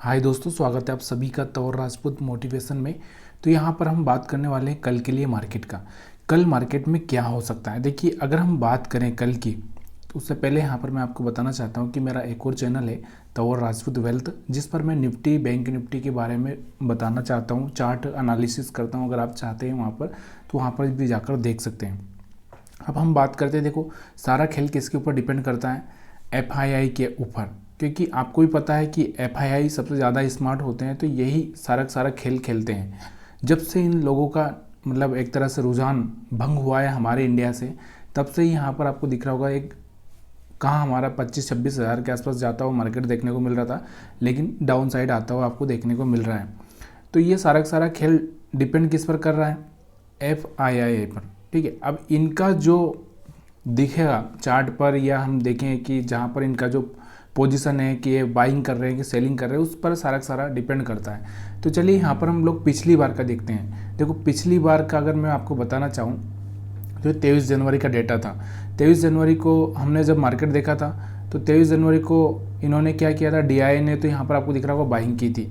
हाय दोस्तों, स्वागत है आप सभी का तौर राजपूत मोटिवेशन में। तो यहाँ पर हम बात करने वाले हैं कल के लिए मार्केट का। कल मार्केट में क्या हो सकता है। देखिए, अगर हम बात करें कल की, तो उससे पहले यहाँ पर मैं आपको बताना चाहता हूँ कि मेरा एक और चैनल है तौर राजपूत वेल्थ, जिस पर मैं निफ्टी, बैंक निफ्टी के बारे में बताना चाहता हूँ, चार्ट एनालिसिस करता हूँ। अगर आप चाहते हैं वहाँ पर, तो वहाँ पर भी जाकर देख सकते हैं। अब हम बात करते हैं, देखो सारा खेल किसके ऊपर डिपेंड करता है, एफआईआई के ऊपर। क्योंकि आपको भी पता है कि एफआईआई सबसे ज़्यादा स्मार्ट होते हैं, तो यही सारा खेल खेलते हैं। जब से इन लोगों का मतलब एक तरह से रुझान भंग हुआ है हमारे इंडिया से, तब से ही यहाँ पर आपको दिख रहा होगा एक कहाँ हमारा 25-26 हज़ार के आसपास जाता हुआ मार्केट देखने को मिल रहा था, लेकिन डाउन साइड आता हुआ आपको देखने को मिल रहा है। तो ये सारा खेल डिपेंड किस पर कर रहा है, एफआईआई पर। ठीक है, अब इनका जो दिखेगा चार्ट पर, या हम देखें कि जहाँ पर इनका जो पोजीशन है कि ये बाइंग कर रहे हैं कि सेलिंग कर रहे हैं, उस पर सारा डिपेंड करता है। तो चलिए यहाँ पर हम लोग पिछली बार का देखते हैं। देखो पिछली बार का अगर मैं आपको बताना चाहूँ, जो 23 जनवरी का डेटा था, 23 जनवरी को हमने जब मार्केट देखा था, तो 23 जनवरी को इन्होंने क्या किया था, डीआईआई ने तो यहाँ पर आपको दिख रहा होगा बाइंग की थी,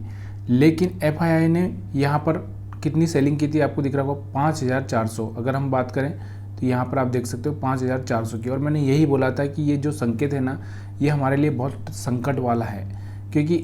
लेकिन एफआईआई ने यहाँ पर कितनी सेलिंग की थी आपको दिख रहा होगा, 5400। अगर हम बात करें तो यहाँ पर आप देख सकते हो 5400 की। और मैंने यही बोला था कि ये जो संकेत है ना, ये हमारे लिए बहुत संकट वाला है। क्योंकि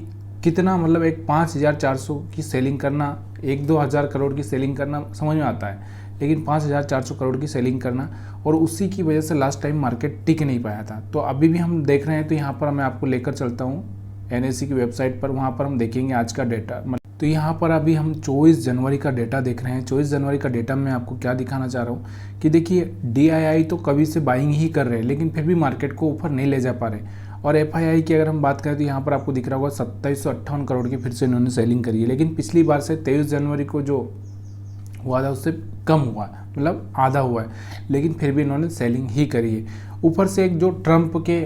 कितना मतलब एक 5400 की सेलिंग करना, 1-2 हज़ार करोड़ की सेलिंग करना समझ में आता है, लेकिन 5400 करोड़ की सेलिंग करना, और उसी की वजह से लास्ट टाइम मार्केट टिक नहीं पाया था। तो अभी भी हम देख रहे हैं, तो यहाँ पर मैं आपको लेकर चलता हूँ एनएससी की वेबसाइट पर, वहाँ पर हम देखेंगे आज का डेटा। तो यहाँ पर अभी हम 24 जनवरी का डेटा देख रहे हैं। 24 जनवरी का डेटा में आपको क्या दिखाना चाह रहा हूँ कि देखिए, डीआईआई तो कभी से बाइंग ही कर रहे हैं, लेकिन फिर भी मार्केट को ऊपर नहीं ले जा पा रहे। और एफआईआई की अगर हम बात करें, तो यहाँ पर आपको दिख रहा होगा 2758 करोड़ की फिर से इन्होंने सेलिंग करी है। लेकिन पिछली बार से 23 जनवरी को जो हुआ था उससे कम हुआ है, मतलब आधा हुआ है, लेकिन फिर भी इन्होंने सेलिंग ही करी है। ऊपर से एक जो ट्रंप के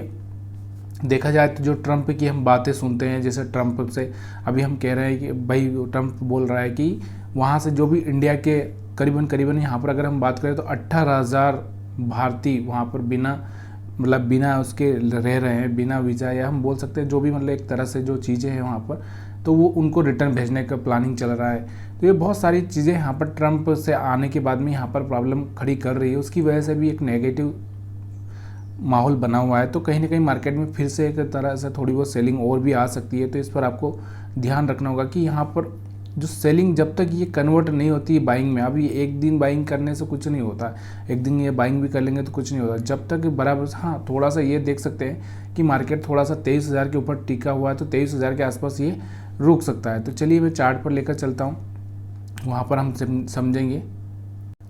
देखा जाए, तो जो ट्रंप की हम बातें सुनते हैं, जैसे ट्रंप से अभी हम कह रहे हैं कि भाई ट्रंप बोल रहा है कि वहाँ से जो भी इंडिया के करीबन यहाँ पर अगर हम बात करें तो 18,000 भारतीय वहाँ पर बिना उसके रह रहे हैं, बिना वीज़ा, या हम बोल सकते हैं जो भी मतलब एक तरह से जो चीज़ें हैं वहाँ पर, तो वो उनको रिटर्न भेजने का प्लानिंग चल रहा है। तो ये बहुत सारी चीज़ें यहाँ पर ट्रंप से आने के बाद में यहाँ पर प्रॉब्लम खड़ी कर रही है, उसकी वजह से भी एक नेगेटिव माहौल बना हुआ है। तो कहीं ना कहीं मार्केट में फिर से एक तरह से थोड़ी बहुत सेलिंग और भी आ सकती है। तो इस पर आपको ध्यान रखना होगा कि यहाँ पर जो सेलिंग जब तक ये कन्वर्ट नहीं होती है बाइंग में, अभी एक दिन बाइंग करने से कुछ नहीं होता, एक दिन ये बाइंग भी कर लेंगे तो कुछ नहीं होता जब तक बराबर। हाँ, थोड़ा सा ये देख सकते हैं कि मार्केट थोड़ा सा 23,000 के ऊपर टिका हुआ है, तो 23,000 के आसपास ये रुक सकता है। तो चलिए मैं चार्ट पर लेकर चलता हूँ, वहाँ पर हम समझेंगे।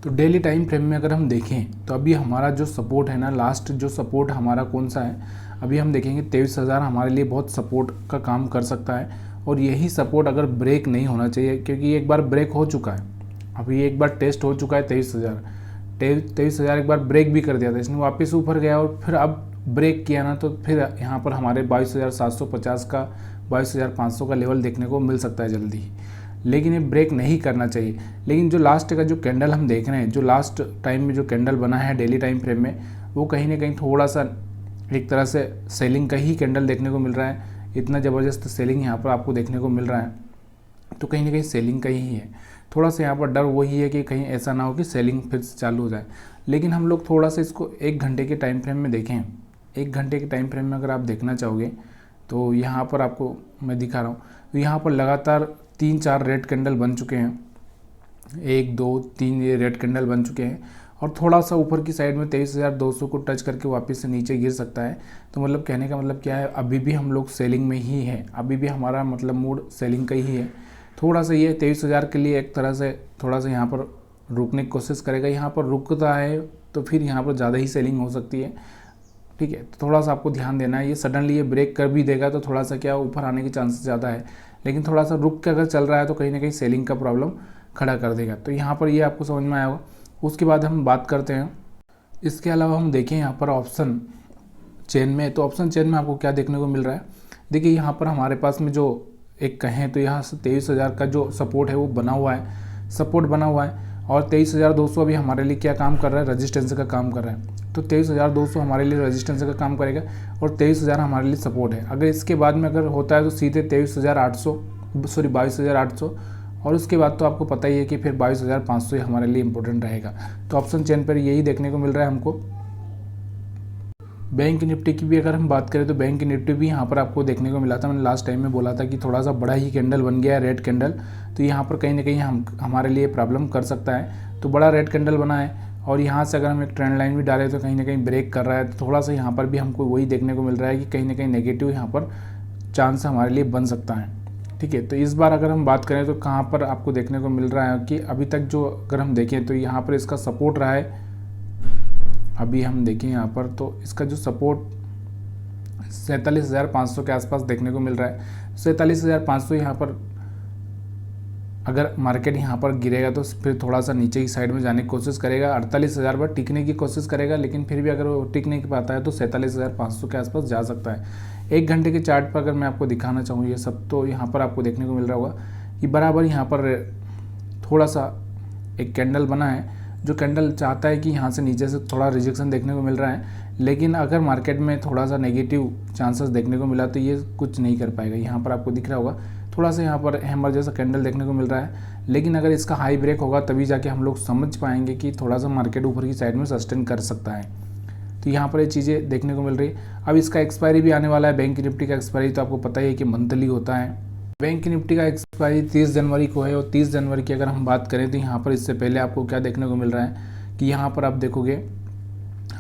तो डेली टाइम फ्रेम में अगर हम देखें, तो अभी हमारा जो सपोर्ट है ना, लास्ट जो सपोर्ट हमारा कौन सा है, अभी हम देखेंगे 23,000 हमारे लिए बहुत सपोर्ट का काम कर सकता है। और यही सपोर्ट अगर ब्रेक नहीं होना चाहिए, क्योंकि एक बार ब्रेक हो चुका है, अभी एक बार टेस्ट हो चुका है 23,000 एक बार ब्रेक भी कर दिया था इसने, वापस ऊपर गया और फिर अब ब्रेक किया ना, तो फिर यहाँ पर हमारे 22,750 का, 22,500 का लेवल देखने को मिल सकता है जल्दी ही। लेकिन ये ब्रेक नहीं करना चाहिए। लेकिन जो लास्ट का जो कैंडल हम देख रहे हैं, जो लास्ट टाइम में जो कैंडल बना है डेली टाइम फ्रेम में, वो कहीं ना कहीं थोड़ा सा एक तरह से सेलिंग का ही कैंडल देखने को मिल रहा है। इतना ज़बरदस्त सेलिंग यहाँ पर आपको देखने को मिल रहा है, तो कहीं ना कहीं सेलिंग का ही है। थोड़ा सा यहाँ पर डर वही है कि कहीं ऐसा ना हो कि सेलिंग फिर से चालू हो जाए। लेकिन हम लोग थोड़ा सा इसको 1 घंटे के टाइम फ्रेम में देखें। 1 घंटे के टाइम फ्रेम में अगर आप देखना चाहोगे, तो यहाँ पर आपको मैं दिखा रहा हूँ, तो यहाँ पर लगातार 3-4 रेड कैंडल बन चुके हैं, 1 2 3 ये रेड कैंडल बन चुके हैं। और थोड़ा सा ऊपर की साइड में 23,200 को टच करके वापस से नीचे गिर सकता है। तो मतलब कहने का मतलब क्या है, अभी भी हम लोग सेलिंग में ही है, अभी भी हमारा मतलब मूड सेलिंग का ही है। थोड़ा सा ये 23,000 के लिए एक तरह से थोड़ा सा यहाँ पर रुकने की कोशिश करेगा, यहाँ पर रुकता है तो फिर यहाँ पर ज़्यादा ही सेलिंग हो सकती है। ठीक है, तो थोड़ा सा आपको ध्यान देना है। ये सडनली ये ब्रेक कर भी देगा तो थोड़ा सा क्या ऊपर आने के चांसेस ज़्यादा है, लेकिन थोड़ा सा रुक के अगर चल रहा है तो कहीं ना कहीं सेलिंग का प्रॉब्लम खड़ा कर देगा। तो यहाँ पर ये आपको समझ में आया होगा। उसके बाद हम बात करते हैं, इसके अलावा हम देखें यहाँ पर ऑप्शन चेन में, तो ऑप्शन चेन में आपको क्या देखने को मिल रहा है। देखिए यहाँ पर हमारे पास में जो एक कहें तो यहाँ से 23,000 का जो सपोर्ट है वो बना हुआ है, सपोर्ट बना हुआ है। और 23,200 अभी हमारे लिए क्या काम कर रहा है, रजिस्टेंस का काम कर रहा है। तो 23,200 हमारे लिए रेजिस्टेंस का काम करेगा और 23,000 हमारे लिए सपोर्ट है। अगर इसके बाद में अगर होता है तो सीधे 22,800 और उसके बाद तो आपको पता ही है कि फिर 22,500 ही हमारे लिए इंपॉर्टेंट रहेगा। तो ऑप्शन चेन पर यही देखने को मिल रहा है हमको। बैंक निफ्टी की भी अगर हम बात करें तो बैंक निफ्टी भी यहाँ पर आपको देखने को मिला था। मैंने लास्ट टाइम में बोला था कि थोड़ा सा बड़ा ही कैंडल बन गया है, रेड कैंडल, तो यहाँ पर कहीं ना कहीं हमारे लिए प्रॉब्लम कर सकता है। तो बड़ा रेड कैंडल बना है और यहाँ से अगर हम एक ट्रेंड लाइन भी डालें तो कहीं ना कहीं ब्रेक कर रहा है। तो थोड़ा सा यहाँ पर भी हमको वही देखने को मिल रहा है कि कहीं ना कहीं नेगेटिव यहाँ पर चांस हमारे लिए बन सकता है। ठीक है, तो इस बार अगर हम बात करें तो कहाँ पर आपको देखने को मिल रहा है कि अभी तक जो अगर हम देखें तो यहाँ पर इसका सपोर्ट रहा है। अभी हम देखें यहाँ पर तो इसका जो सपोर्ट 47,500 के आसपास देखने को मिल रहा है। 47,500 यहाँ पर अगर मार्केट यहाँ पर गिरेगा तो फिर थोड़ा सा नीचे की साइड में जाने की कोशिश करेगा, 48,000 पर टिकने की कोशिश करेगा, लेकिन फिर भी अगर वो टिक नहीं पाता है तो 47,500 के आसपास जा सकता है। 1 घंटे के चार्ट पर अगर मैं आपको दिखाना चाहूँ ये सब, तो यहाँ पर आपको देखने को मिल रहा होगा कि बराबर यहाँ पर थोड़ा सा एक कैंडल बना है, जो कैंडल चाहता है कि यहाँ से नीचे से थोड़ा रिजेक्शन देखने को मिल रहा है। लेकिन अगर मार्केट में थोड़ा सा नेगेटिव चांसेस देखने को मिला तो ये कुछ नहीं कर पाएगा। यहाँ पर आपको दिख रहा होगा थोड़ा सा यहाँ पर हैमर जैसा कैंडल देखने को मिल रहा है, लेकिन अगर इसका हाई ब्रेक होगा तभी जाके हम लोग समझ पाएंगे कि थोड़ा सा मार्केट ऊपर की साइड में सस्टेन कर सकता है। तो यहाँ पर ये चीज़ें देखने को मिल रही है। अब इसका एक्सपायरी भी आने वाला है। बैंक निफ्टी का एक्सपायरी तो आपको पता ही है कि मंथली होता है। बैंक निफ्टी का एक्सपायरी 30 जनवरी को है और 30 जनवरी की अगर हम बात करें तो यहाँ पर इससे पहले आपको क्या देखने को मिल रहा है कि यहाँ पर आप देखोगे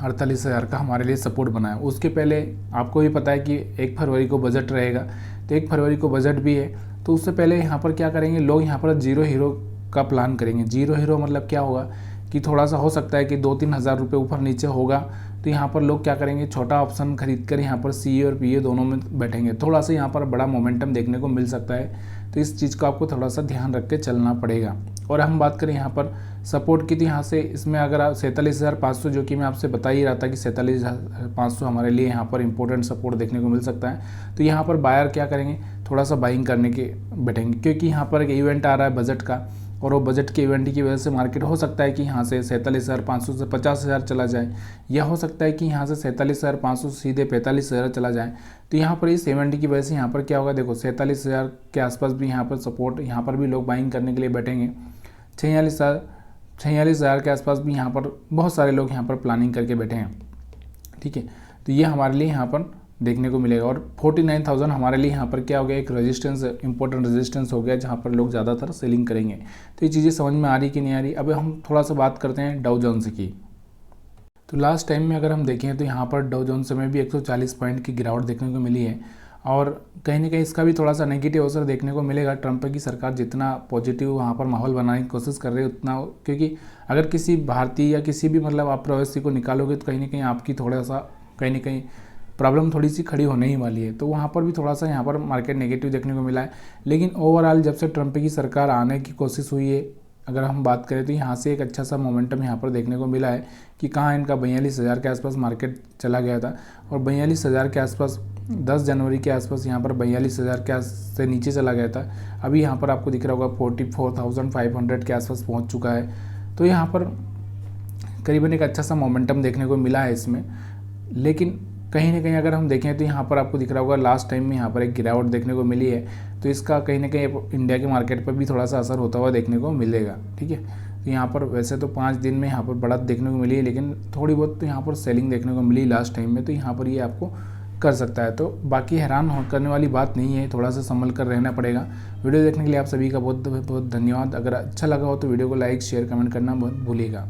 48,000 का हमारे लिए सपोर्ट बना है। उसके पहले आपको भी पता है कि 1 फरवरी को बजट रहेगा, तो 1 फरवरी को बजट भी है। तो उससे पहले यहाँ पर क्या करेंगे लोग, यहाँ पर जीरो हीरो का प्लान करेंगे। जीरो हीरो मतलब क्या होगा कि थोड़ा सा हो सकता है कि 2-3 हज़ार रुपये ऊपर नीचे होगा, तो यहाँ पर लोग क्या करेंगे छोटा ऑप्शन खरीद कर यहाँ पर सी और पी दोनों में बैठेंगे। थोड़ा सा यहाँ पर बड़ा मोमेंटम देखने को मिल सकता है, तो इस चीज़ को आपको थोड़ा सा ध्यान रख के चलना पड़ेगा। और हम बात करें यहाँ पर सपोर्ट की, तो यहाँ से इसमें अगर आप 47,500 जो कि मैं आपसे बता ही रहा था कि 47,500 हमारे लिए यहाँ पर इंपॉर्टेंट सपोर्ट देखने को मिल सकता है। तो यहाँ पर बायर क्या करेंगे थोड़ा सा बाइंग करने के बैठेंगे, क्योंकि यहाँ पर एक इवेंट आ रहा है बजट का, और वो बजट के इवेंट की वजह से मार्केट हो सकता है कि यहाँ से 47,500 से 50,000 चला जाए, या हो सकता है कि यहाँ से 47,500 से सीधे 45,000 चला जाए। तो यहाँ पर इस इवेंट की वजह से यहाँ पर क्या होगा, देखो 47,000 के आसपास भी यहाँ पर सपोर्ट, यहाँ पर भी लोग बाइंग करने के लिए बैठेंगे। 46,000 के आसपास भी यहाँ पर बहुत सारे लोग यहाँ पर प्लानिंग करके बैठे हैं। ठीक है, तो ये हमारे लिए यहाँ पर देखने को मिलेगा। और 49,000 हमारे लिए यहाँ पर क्या हो गया, एक रेजिस्टेंस, इंपॉर्टेंट रेजिस्टेंस हो गया, जहाँ पर लोग ज़्यादातर सेलिंग करेंगे। तो ये चीज़ें समझ में आ रही कि नहीं आ रही। अब हम थोड़ा सा बात करते हैं डाउ जोन्स की। तो लास्ट टाइम में अगर हम देखें तो यहाँ पर डाउ जोन्स में भी 140 पॉइंट की गिरावट देखने को मिली है, और कहीं ना कहीं इसका भी थोड़ा सा नेगेटिव असर देखने को मिलेगा। ट्रंप की सरकार जितना पॉजिटिव वहाँ पर माहौल बनाने की कोशिश कर रही है उतना, क्योंकि अगर किसी भारतीय या किसी भी मतलब आप प्रवासी को निकालोगे तो कहीं ना कहीं आपकी थोड़ा सा कहीं ना कहीं प्रॉब्लम थोड़ी सी खड़ी होने ही वाली है। तो वहाँ पर भी थोड़ा सा यहाँ पर मार्केट नेगेटिव देखने को मिला है। लेकिन ओवरऑल जब से ट्रंप की सरकार आने की कोशिश हुई है, अगर हम बात करें तो यहाँ से एक अच्छा सा मोमेंटम यहाँ पर देखने को मिला है कि कहाँ इनका 42,000 के आसपास मार्केट चला गया था, और 42,000 के आसपास 10 जनवरी के आसपास यहाँ पर 42,000 के से नीचे चला गया था। अभी यहाँ पर आपको दिख रहा होगा 44,500 के आसपास पहुँच चुका है। तो यहाँ पर करीबन एक अच्छा सा मोमेंटम देखने को मिला है इसमें। लेकिन कहीं ना कहीं अगर हम देखें तो यहाँ पर आपको दिख रहा होगा लास्ट टाइम में यहाँ पर एक गिरावट देखने को मिली है, तो इसका कहीं ना कहीं इंडिया के मार्केट पर भी थोड़ा सा असर होता हुआ देखने को मिलेगा। ठीक है, तो यहाँ पर वैसे तो 5 दिन में यहाँ पर बढ़त देखने को मिली है, लेकिन थोड़ी बहुत तो यहाँ पर सेलिंग देखने को मिली लास्ट टाइम में, तो यहाँ पर ये आपको कर सकता है। तो बाकी हैरान करने वाली बात नहीं है, थोड़ा सा संभल कर रहना पड़ेगा। वीडियो देखने के लिए आप सभी का बहुत बहुत धन्यवाद। अगर अच्छा लगा हो तो वीडियो को लाइक शेयर कमेंट करना मत भूलिएगा।